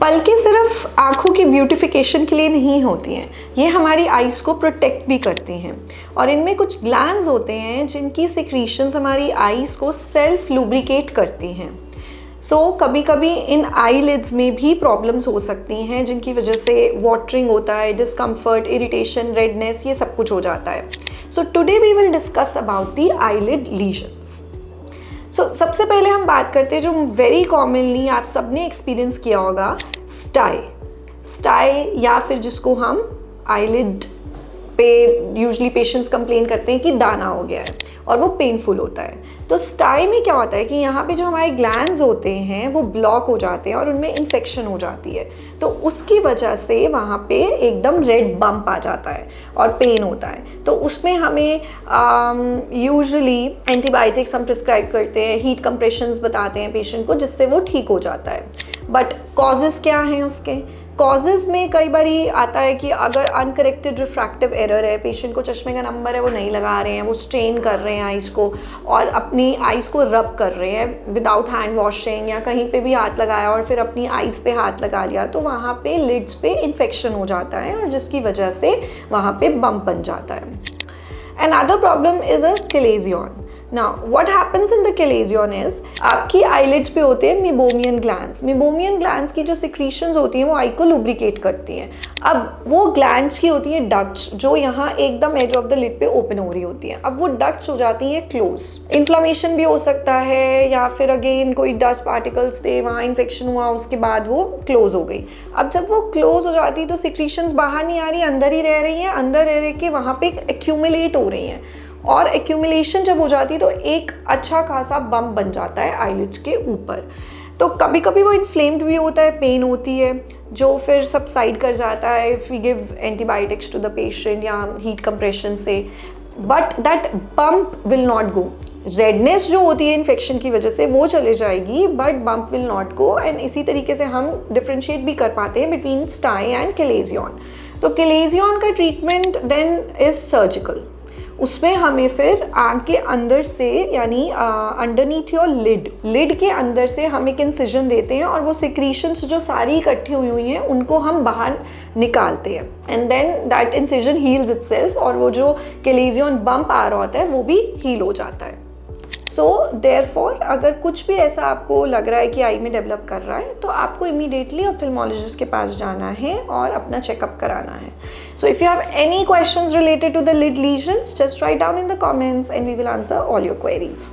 पलकें सिर्फ आँखों की ब्यूटिफिकेशन के लिए नहीं होती हैं, ये हमारी आइज़ को प्रोटेक्ट भी करती हैं और इनमें कुछ ग्लैंड्स होते हैं जिनकी सिक्रीशंस हमारी आइज़ को सेल्फ लुब्रिकेट करती हैं। कभी कभी इन आईलिड्स में भी प्रॉब्लम्स हो सकती हैं जिनकी वजह से वाटरिंग होता है, डिस्कम्फर्ट, इरिटेशन, रेडनेस, ये सब कुछ हो जाता है। Today we will discuss about the eyelid lesions. सबसे पहले हम बात करते हैं जो वेरी कॉमनली आप सबने एक्सपीरियंस किया होगा, स्टाई या फिर जिसको हम आईलिड पे यूजली पेशेंट्स कंप्लेन करते हैं कि दाना हो गया है और वो पेनफुल होता है। तो स्टाई में क्या होता है कि यहाँ पे जो हमारे ग्लैंड्स होते हैं वो ब्लॉक हो जाते हैं और उनमें इन्फेक्शन हो जाती है, तो उसकी वजह से वहाँ पे एकदम रेड बम्प आ जाता है और पेन होता है। तो उसमें हमें यूजुअली एंटीबायोटिक्स हम प्रिस्क्राइब करते हैं, हीट कंप्रेशंस बताते हैं पेशेंट को, जिससे वो ठीक हो जाता है। बट कॉजेज़ क्या हैं उसके? कॉजेज़ में कई बार आता है कि अगर अनकरेक्टेड रिफ्रैक्टिव एरर है, पेशेंट को चश्मे का नंबर है वो नहीं लगा रहे हैं, वो स्ट्रेन कर रहे हैं आइज़ को और अपनी आइज़ को रब कर रहे हैं विदाउट हैंड वॉशिंग, या कहीं पे भी हाथ लगाया और फिर अपनी आइज़ पे हाथ लगा लिया, तो वहाँ पे लिड्स पे इन्फेक्शन हो जाता है और जिसकी वजह से वहाँ पे बम्प बन जाता है। Another problem is a chalazion. Now, what happens in the chalazion is आपकी eyelids पे होते हैं मेबोमियन ग्लैंड्स। मेबोमियन ग्लैंड्स की जो सिक्रीशंस होती हैं वो आई को लुब्रिकेट करती हैं। अब वो ग्लैंड्स की होती हैं डक्ट्स, जो यहाँ एकदम एज ऑफ द लिड पे ओपन हो रही होती हैं। अब वो डक्ट्स हो जाती हैं क्लोज। इन्फ्लामेशन भी हो सकता है या फिर अगेन कोई डस्ट पार्टिकल्स थे, वहाँ इन्फेक्शन हुआ, उसके बाद वो क्लोज हो गई। अब जब वो क्लोज हो जाती है तो सिक्रीशंस बाहर नहीं आ रही, अंदर ही रह रही हैं, अंदर रह के वहाँ पे एक्यूमुलेट हो रही हैं और एक्यूमुलेशन जब हो जाती है तो एक अच्छा खासा बम्प बन जाता है आईलिड्स के ऊपर। तो कभी कभी वो इन्फ्लेम्ड भी होता है, पेन होती है जो फिर सबसाइड कर जाता है if we give antibiotics to the patient या हीट कंप्रेशन से, but that bump will not go. Redness जो होती है इन्फेक्शन की वजह से वो चले जाएगी, but bump will not go. And इसी तरीके से हम डिफ्रेंशिएट भी कर पाते हैं बिटवीन स्टाई एंड चलेजियन। तो चलेजियन का ट्रीटमेंट देन इज सर्जिकल। उसमें हमें फिर आँख के अंदर से यानी अंडरनीथ योर लिड के अंदर से हम एक इंसिजन देते हैं और वो सिक्रीशंस जो सारी इकट्ठी हुई हैं उनको हम बाहर निकालते हैं and then that incision heals itself और वो जो चलेजियन बम्प आ रहा होता है वो भी हील हो जाता है। देयरफॉर अगर कुछ भी ऐसा आपको लग रहा है कि आई में डेवलप कर रहा है तो आपको इमीडिएटली ऑप्थेल्मोलॉजिस्ट के पास जाना है और अपना चेकअप कराना है। So if you have any questions related to the lid lesions, just write down in the comments and we will answer all your queries.